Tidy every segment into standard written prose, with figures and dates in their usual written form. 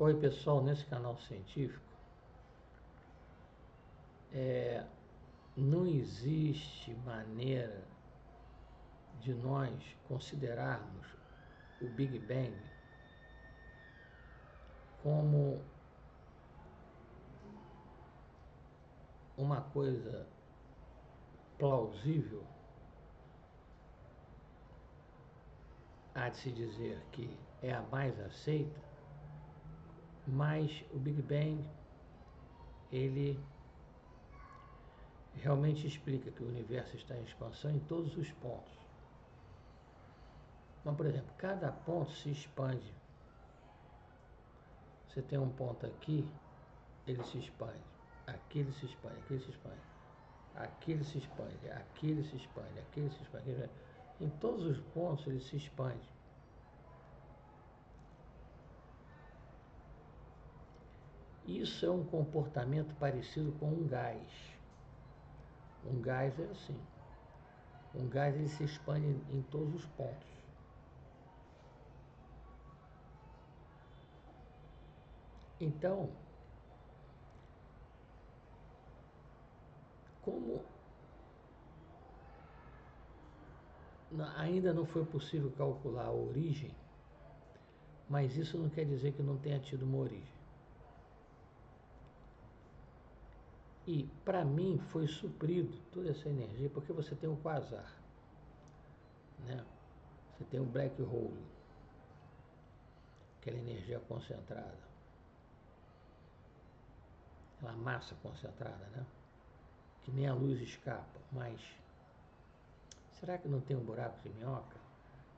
Oi pessoal, nesse canal científico não existe maneira de nós considerarmos o Big Bang como uma coisa plausível a de se dizer que é a mais aceita, mas o Big Bang ele realmente explica que o universo está em expansão em todos os pontos. Então, por exemplo, cada ponto se expande. Você tem um ponto aqui, ele se expande, aqui ele se expande, aqui ele se expande, aqui ele se expande, aqui ele se expande, aqui ele se expande. Em todos os pontos ele se expande. Isso é um comportamento parecido com um gás. Um gás é assim. Um gás ele se expande em todos os pontos. Então, como ainda não foi possível calcular a origem, mas isso não quer dizer que não tenha tido uma origem. E, para mim, foi suprido toda essa energia, porque você tem o quasar, né? Você tem o black hole, aquela energia concentrada, aquela massa concentrada, né? Que nem a luz escapa, mas será que não tem um buraco de minhoca?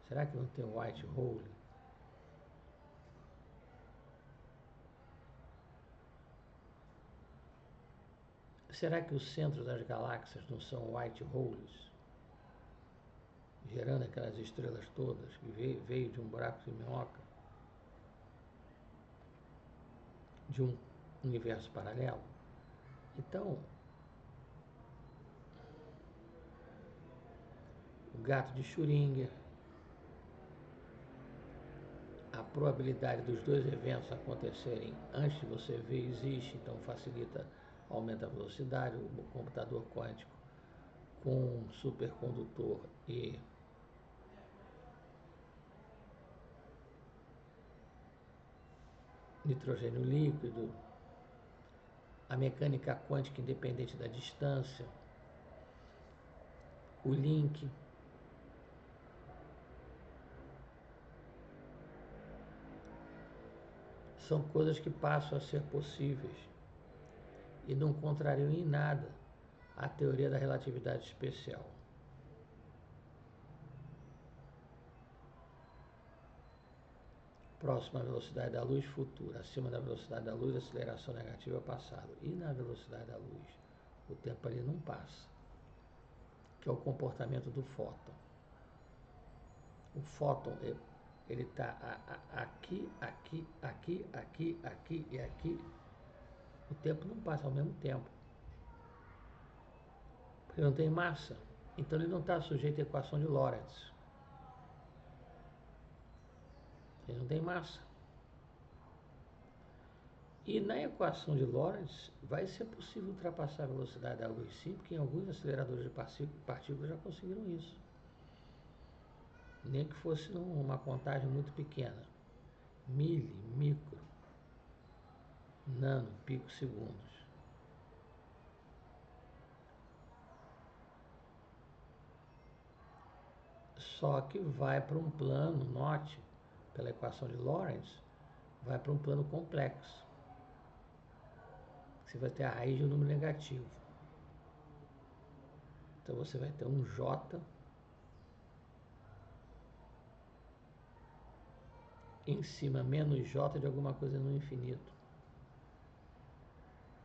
Será que não tem o white hole? Será que os centros das galáxias não são white holes? Gerando aquelas estrelas todas que veio de um buraco de minhoca? De um universo paralelo? Então, o gato de Schrödinger, a probabilidade dos dois eventos acontecerem antes de você ver existe, então facilita, aumenta a velocidade, o computador quântico com um supercondutor e nitrogênio líquido, a mecânica quântica independente da distância, o link. São coisas que passam a ser possíveis e não contrariam em nada a teoria da relatividade especial. Próxima à velocidade da luz, futuro. Acima da velocidade da luz, aceleração negativa, passado. E na velocidade da luz, o tempo ali não passa, que é o comportamento do fóton. O fóton, ele está aqui, aqui, aqui, aqui, aqui e aqui. O tempo não passa ao mesmo tempo, porque não tem massa. Então ele não está sujeito à equação de Lorentz. Ele não tem massa. E na equação de Lorentz vai ser possível ultrapassar a velocidade da luz, sim, porque em alguns aceleradores de partículas já conseguiram isso. Nem que fosse uma contagem muito pequena. Micro, nano, picosegundos. Só que vai para um plano, note, pela equação de Lorentz, vai para um plano complexo. Você vai ter a raiz de um número negativo. Então você vai ter um J em cima, menos J de alguma coisa no infinito.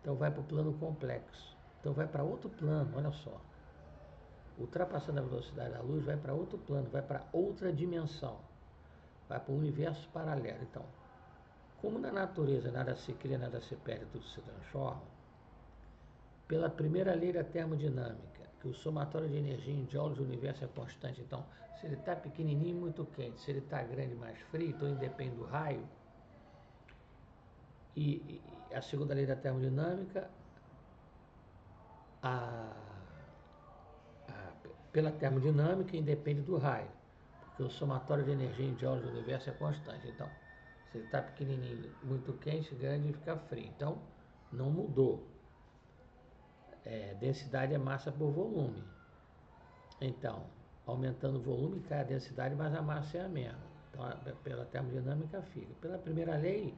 Então vai para o plano complexo. Então vai para outro plano, olha só. Ultrapassando a velocidade da luz, vai para outro plano, vai para outra dimensão. Vai para um universo paralelo. Então, como na natureza nada se cria, nada se perde, tudo se transforma, pela primeira lei da termodinâmica, que o somatório de energia em joules do universo é constante. Então, se ele está pequenininho, muito quente. Se ele está grande, mais frio, então independe do raio. a segunda lei da termodinâmica, pela termodinâmica, independe do raio, porque o somatório de energia em joules do universo é constante. Então, se ele está pequenininho, muito quente, grande, ele fica frio. Então, não mudou. Densidade é massa por volume. Então, aumentando o volume, cai a densidade, mas a massa é a mesma. Então, pela termodinâmica fica. Pela primeira lei,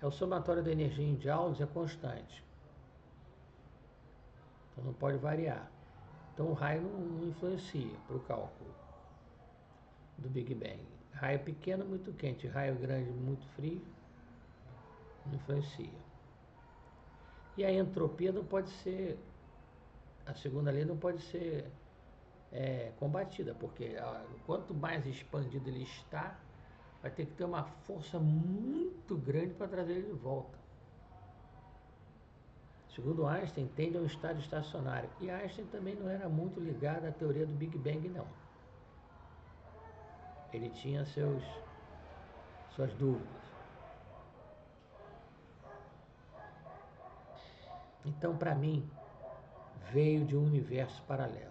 o somatório da energia em joules é constante. Então, não pode variar. Então, o raio não influencia para o cálculo do Big Bang. Raio pequeno, muito quente. Raio grande, muito frio, não influencia. E a entropia não pode ser... A segunda lei não pode ser combatida, porque quanto mais expandido ele está, vai ter que ter uma força muito grande para trazer ele de volta. Segundo Einstein, tende a um estado estacionário. E Einstein também não era muito ligado à teoria do Big Bang, não. Ele tinha suas dúvidas. Então, para mim, veio de um universo paralelo.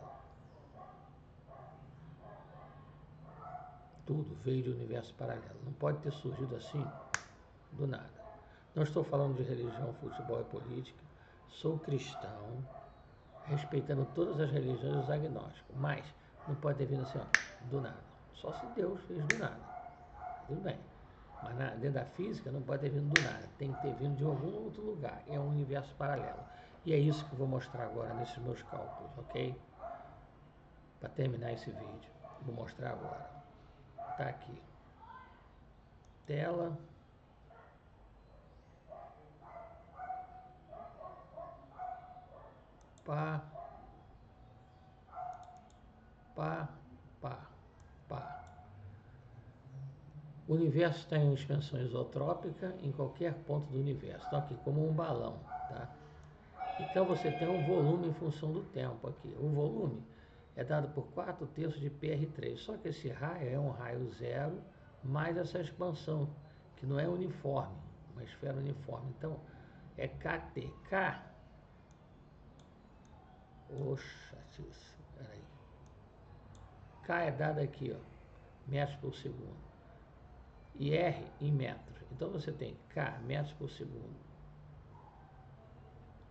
Tudo veio de um universo paralelo. Não pode ter surgido assim, do nada. Não estou falando de religião, futebol e política. Sou cristão, respeitando todas as religiões e os agnósticos. Mas não pode ter vindo assim, ó, do nada. Só se Deus fez do nada. Tudo bem. Mas dentro da física não pode ter vindo do nada. Tem que ter vindo de algum outro lugar. É um universo paralelo. E é isso que eu vou mostrar agora nesses meus cálculos, ok? Para terminar esse vídeo. Vou mostrar agora. Tá aqui. Tela. Pá. Pá. Pá. Pá. O universo está em expansão isotrópica em qualquer ponto do universo. Então aqui, como um balão, tá? Então você tem um volume em função do tempo aqui. O volume é dado por 4/3 de PR3. Só que esse raio é um raio zero mais essa expansão, que não é uniforme, uma esfera uniforme. Então é KT. K. Oxa, peraí. K é dado aqui, ó, metros por segundo. E R em metros. Então você tem K, metros por segundo,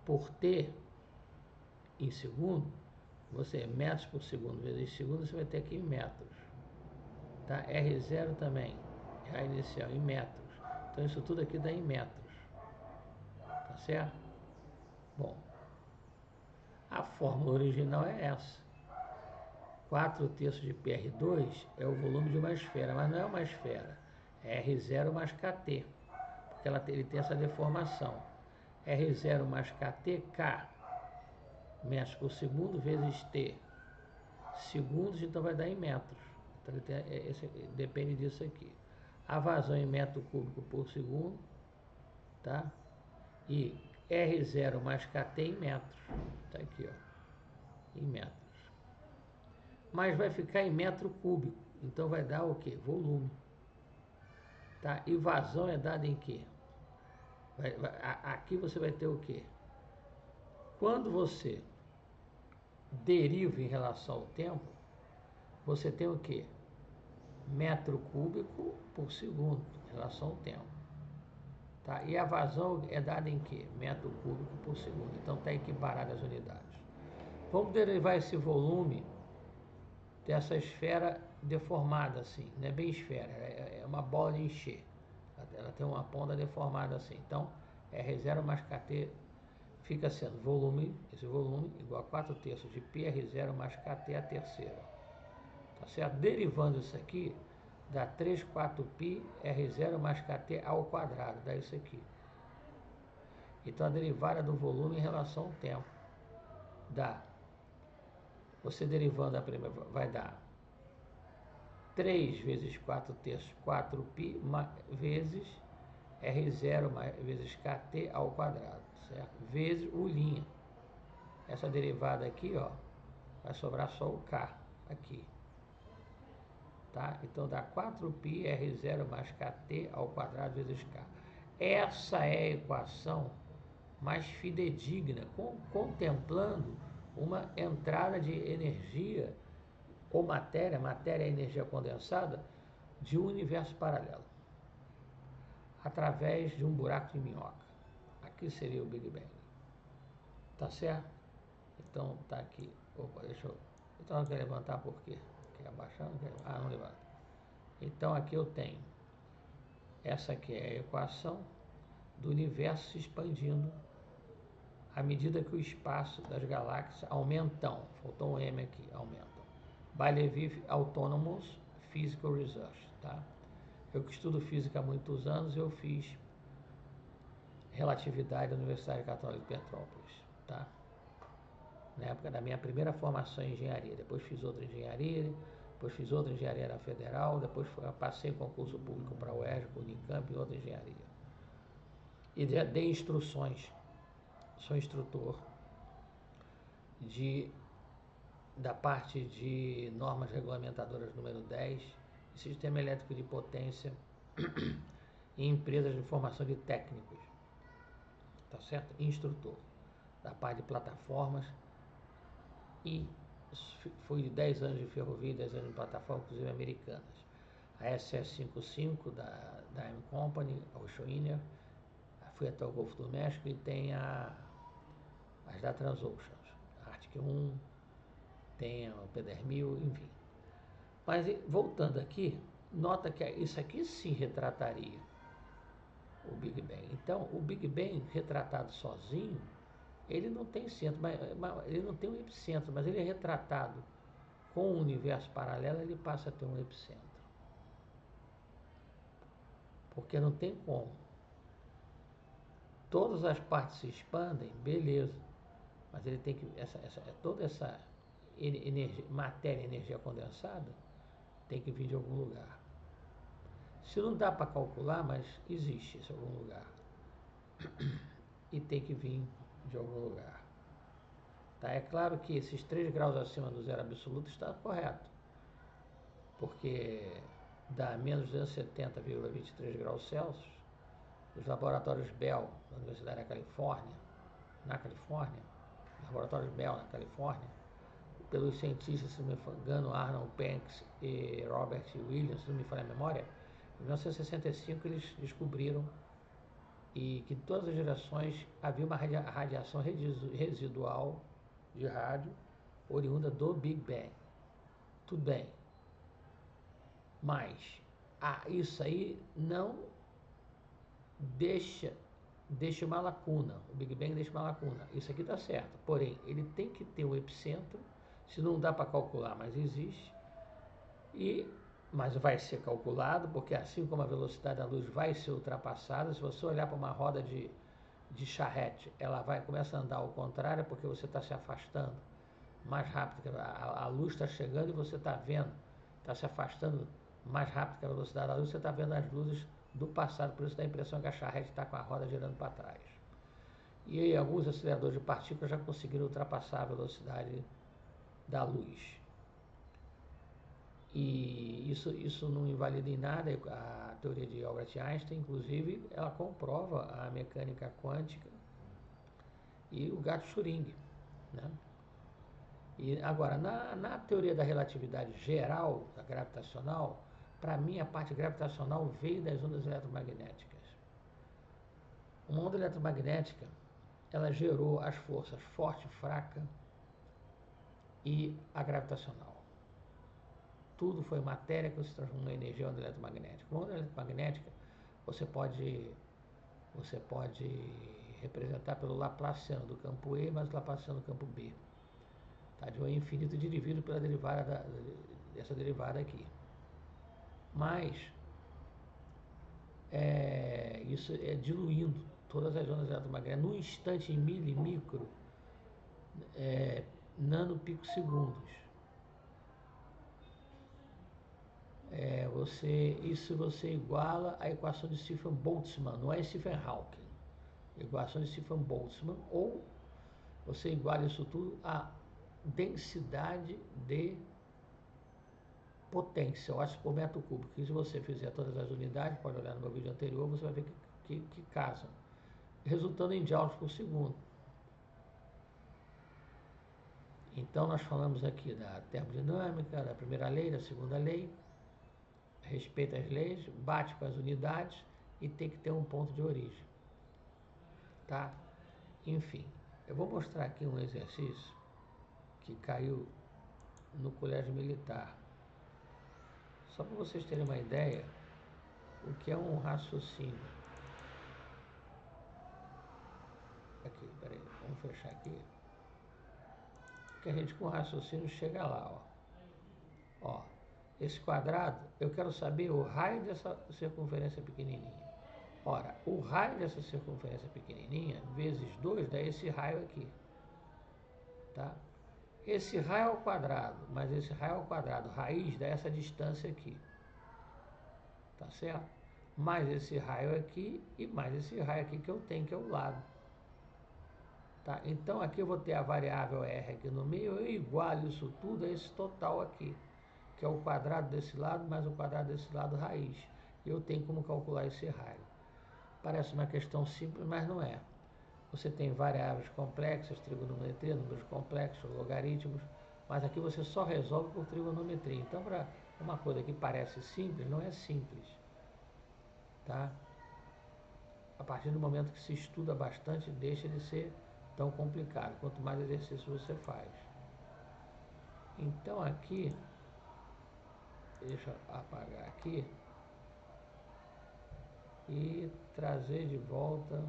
por T em segundo, você metros por segundo vezes segundo, você vai ter aqui em metros. Tá? R0 também, a inicial em metros. Então isso tudo aqui dá em metros. Tá certo? Bom, a fórmula original é essa. 4/3 de PR2 é o volume de uma esfera, mas não é uma esfera. É R0 mais KT, porque ele tem essa deformação. R0 mais KT, K, metros por segundo, vezes T, segundos, então vai dar em metros. Então depende disso aqui. A vazão em metro cúbico por segundo, tá? E R0 mais KT em metros. Tá aqui, ó, em metros. Mas vai ficar em metro cúbico, então vai dar o quê? Volume. Tá? E vazão é dada em quê? Aqui você vai ter o quê? Quando você deriva em relação ao tempo, você tem o quê? Metro cúbico por segundo em relação ao tempo. Tá? E a vazão é dada em quê? Metro cúbico por segundo. Então está equiparado as unidades. Vamos derivar esse volume dessa esfera deformada assim. Não é bem esfera, é uma bola de encher. Ela tem uma ponta deformada assim. Então, R0 mais KT fica sendo volume, esse volume, igual a 4/3 de PR0 mais KT a terceira. Tá certo? Derivando isso aqui, dá 3, 4π R0 mais KT ao quadrado, dá isso aqui. Então, a derivada do volume em relação ao tempo dá, você derivando a primeira, vai dar 3 vezes 4/3, 4π vezes R0 vezes KT ao quadrado, certo? Vezes o linha. Essa derivada aqui, ó, vai sobrar só o K aqui. Tá? Então dá 4π R0 mais KT ao quadrado vezes K. Essa é a equação mais fidedigna, contemplando uma entrada de energia ou matéria, matéria é energia condensada, de um universo paralelo, através de um buraco de minhoca. Aqui seria o Big Bang. Tá certo? Então tá aqui. Opa, deixa eu. Então não quer levantar por quê? Quer abaixar? Não quer... Ah, não levanta. Então aqui eu tenho. Essa aqui é a equação do universo se expandindo à medida que o espaço das galáxias aumentam. Faltou um M aqui, aumentam. By Lviv Autonomous Physical Research, tá? Eu que estudo física há muitos anos, eu fiz relatividade na Universidade Católica de Petrópolis, tá? Na época da minha primeira formação em engenharia. Depois fiz outra engenharia, depois fiz outra engenharia na Federal, depois passei concurso público para a UERJ, Unicamp e outra engenharia. E dei instruções, sou instrutor da parte de normas regulamentadoras número 10, sistema elétrico de potência em empresas de formação de técnicos, tá certo? Instrutor da parte de plataformas e fui de 10 anos de ferrovia, 10 anos de plataforma, inclusive americanas. A SS-55 da M Company, a Oceaneer, fui até o Golfo do México e tem as da Transoceans, Arctic 1, tem o P10.000, enfim. Mas voltando aqui, nota que isso aqui sim retrataria o Big Bang. Então, o Big Bang retratado sozinho, ele não tem centro, ele não tem um epicentro, mas ele é retratado com um universo paralelo, ele passa a ter um epicentro. Porque não tem como. Todas as partes se expandem, beleza. Mas ele tem que. Toda essa energia, matéria, energia condensada, tem que vir de algum lugar. Se não dá para calcular, mas existe esse algum lugar. E tem que vir de algum lugar. Tá? É claro que esses 3 graus acima do zero absoluto está correto. Porque dá menos 270,23 graus Celsius. Os laboratórios Bell, da Universidade da Califórnia, laboratórios Bell, na Califórnia, pelos cientistas, se não me engano, Arnold Banks e Robert Williams, se não me falha a memória, em 1965 eles descobriram que em todas as gerações havia uma radiação residual de rádio oriunda do Big Bang. Tudo bem. Mas isso aí não deixa uma lacuna. O Big Bang deixa uma lacuna. Isso aqui está certo. Porém, ele tem que ter o epicentro. Se não dá para calcular, mas existe. Mas vai ser calculado, porque assim como a velocidade da luz vai ser ultrapassada, se você olhar para uma roda de charrete, ela começa a andar ao contrário, porque você está se afastando mais rápido. A luz está chegando e você está vendo, está se afastando mais rápido que a velocidade da luz, você está vendo as luzes do passado, por isso dá a impressão que a charrete está com a roda girando para trás. E aí, alguns aceleradores de partículas já conseguiram ultrapassar a velocidade da luz. E isso não invalida em nada a teoria de Albert Einstein, inclusive ela comprova a mecânica quântica e o gato Schrödinger, né? E agora, na teoria da relatividade geral, da gravitacional, para mim a parte gravitacional veio das ondas eletromagnéticas. Uma onda eletromagnética, ela gerou as forças forte, fraca e a gravitacional. Tudo foi matéria que se transformou em energia em onda eletromagnética. Uma onda eletromagnética você pode representar pelo Laplaciano do campo E mais o Laplaciano do campo B. Tá? De um infinito dividido pela derivada dessa derivada aqui. Mas isso é diluindo todas as ondas eletromagnéticas num instante, em micro, nanopicosegundos. Isso você iguala a equação de Stephan-Boltzmann, não é Stephen-Hawking. Equação de Stephan-Boltzmann, ou você iguala isso tudo à densidade de potência, watts por metro cúbico. E se você fizer todas as unidades, pode olhar no meu vídeo anterior, você vai ver que casam, resultando em joules por segundo. Então, nós falamos aqui da termodinâmica, da primeira lei, da segunda lei, respeita as leis, bate com as unidades e tem que ter um ponto de origem. Tá? Enfim, eu vou mostrar aqui um exercício que caiu no colégio militar. Só para vocês terem uma ideia, o que é um raciocínio. Aqui, peraí, vamos fechar aqui. Que a gente com raciocínio chega lá, ó. Esse quadrado, eu quero saber o raio dessa circunferência pequenininha. Ora, o raio dessa circunferência pequenininha, vezes 2, dá esse raio aqui. Tá? Esse raio ao quadrado, mais esse raio ao quadrado, raiz dá essa distância aqui. Tá certo? Mais esse raio aqui e mais esse raio aqui que eu tenho, que é o lado. Tá? Então, aqui eu vou ter a variável R aqui no meio, eu igualo isso tudo a esse total aqui, que é o quadrado desse lado mais o quadrado desse lado, raiz. E eu tenho como calcular esse raio. Parece uma questão simples, mas não é. Você tem variáveis complexas, trigonometria, números complexos, logaritmos, mas aqui você só resolve por trigonometria. Então, para uma coisa que parece simples, não é simples. Tá? A partir do momento que se estuda bastante, deixa de ser tão complicado, quanto mais exercício você faz. Então aqui, deixa eu apagar aqui e trazer de volta,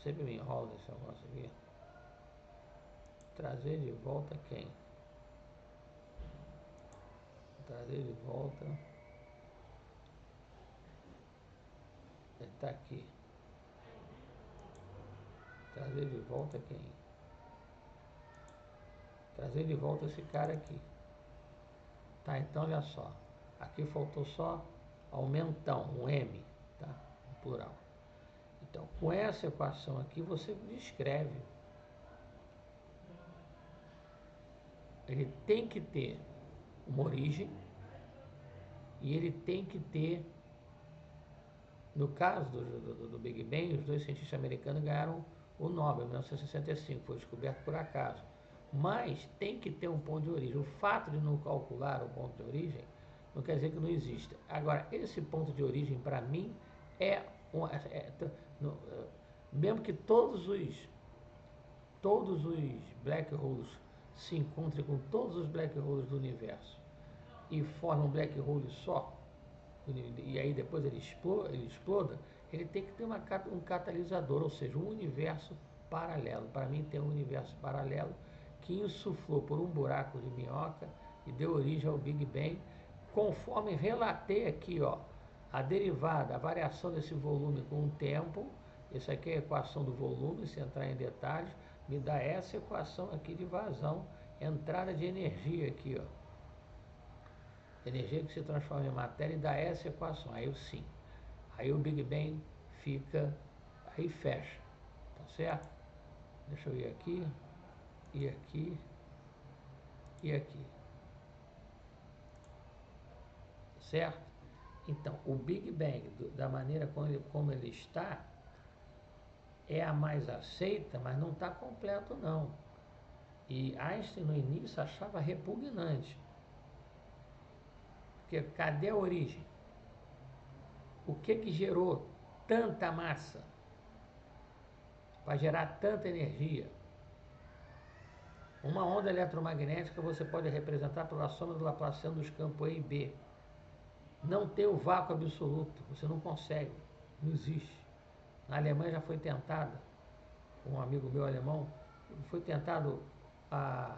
sempre me enrola esse negócio aqui, trazer de volta quem? Trazer de volta, ele está aqui, trazer de volta quem? Trazer de volta esse cara aqui. Tá, então olha só, aqui faltou só aumentão, um M, tá? Um plural. Então, com essa equação aqui, você descreve. Ele tem que ter uma origem e ele tem que ter, no caso do Big Bang, os dois cientistas americanos ganharam o Nobel em 1965, foi descoberto por acaso. Mas tem que ter um ponto de origem. O fato de não calcular o ponto de origem não quer dizer que não exista. Agora, esse ponto de origem, para mim, mesmo que todos os black holes se encontrem com todos os black holes do universo e formam um black hole só, e aí depois ele exploda, ele tem que ter um catalisador, ou seja, um universo paralelo. Para mim tem um universo paralelo que insuflou por um buraco de minhoca e deu origem ao Big Bang, conforme relatei aqui, ó, a derivada, a variação desse volume com o tempo. Isso aqui é a equação do volume, se entrar em detalhes, me dá essa equação aqui de vazão, entrada de energia aqui, ó. Energia que se transforma em matéria e dá essa equação. Aí sim, aí o Big Bang fica, aí fecha, tá certo? Deixa eu ir aqui, e aqui, e aqui, certo? Então, o Big Bang, da maneira como ele está, é a mais aceita, mas não está completo não. E Einstein no início achava repugnante. Porque cadê a origem? O que gerou tanta massa para gerar tanta energia? Uma onda eletromagnética você pode representar pela soma do Laplaciano dos campos E e B. Não tem o vácuo absoluto, você não consegue, não existe. Na Alemanha já foi tentado, um amigo meu alemão, foi tentado a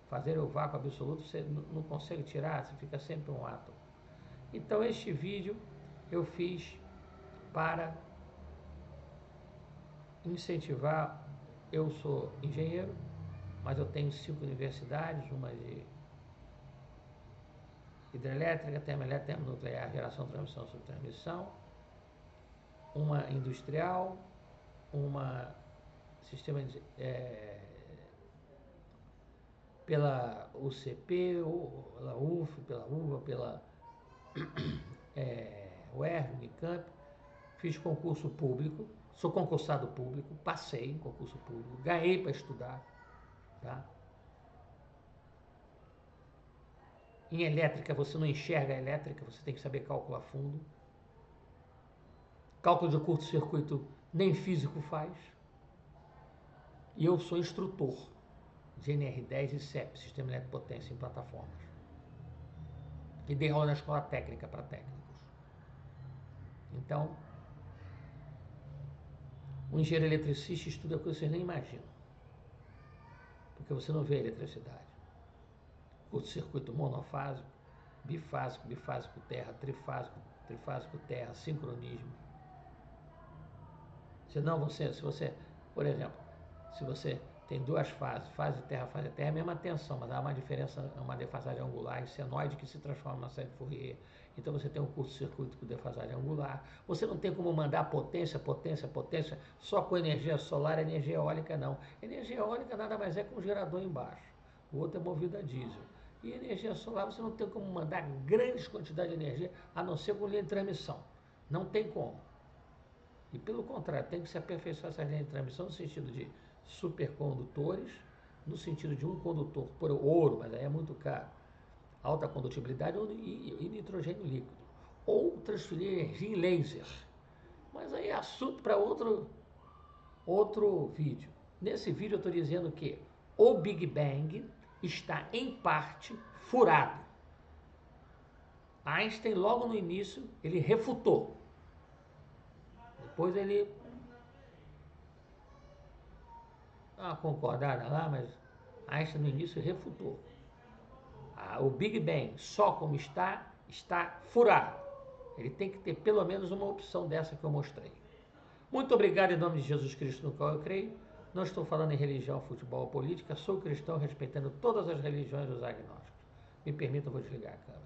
fazer o vácuo absoluto, você não consegue tirar, você fica sempre um átomo. Então este vídeo eu fiz para incentivar, eu sou engenheiro, mas eu tenho 5 universidades, uma de hidrelétrica, termoelétrica, termonuclear, geração, transmissão, subtransmissão, uma industrial, uma sistema de, pela UCP, pela UF, pela UVA, pela UERJ, Unicamp. fiz concurso público, sou concursado público, passei em concurso público, ganhei para estudar, tá? Em elétrica, você não enxerga a elétrica, você tem que saber cálculo a fundo. Cálculo de curto-circuito nem físico faz. E eu sou instrutor de NR10 e CEP, Sistema de Potência em Plataformas. E dei aula na escola técnica para técnicos. Então, o engenheiro eletricista estuda coisas que vocês nem imaginam. Porque você não vê a eletricidade. Curto-circuito monofásico, bifásico, bifásico terra, trifásico, trifásico terra, sincronismo. Senão se você, por exemplo, se você tem duas fases, fase terra, é a mesma tensão, mas há uma diferença, uma defasagem angular em senoide que se transforma na série Fourier. Então você tem um curto-circuito com defasagem angular. Você não tem como mandar potência só com energia solar e energia eólica, não. Energia eólica nada mais é que um gerador embaixo. O outro é movido a diesel. E energia solar você não tem como mandar grandes quantidades de energia, a não ser com linha de transmissão. Não tem como. E pelo contrário, tem que se aperfeiçoar essa linha de transmissão no sentido de supercondutores, no sentido de um condutor por ouro, mas aí é muito caro, alta condutibilidade e nitrogênio líquido. Ou transferir energia em laser. Mas aí é assunto para outro vídeo. Nesse vídeo eu estou dizendo que o Big Bang está em parte furado. Einstein, logo no início, ele refutou. Depois ele dá uma concordada lá, mas Einstein no início refutou. O Big Bang, só como está furado. Ele tem que ter pelo menos uma opção dessa que eu mostrei. Muito obrigado em nome de Jesus Cristo, no qual eu creio. Não estou falando em religião, futebol ou política. Sou cristão respeitando todas as religiões dos agnósticos. Me permita, eu vou desligar a câmera.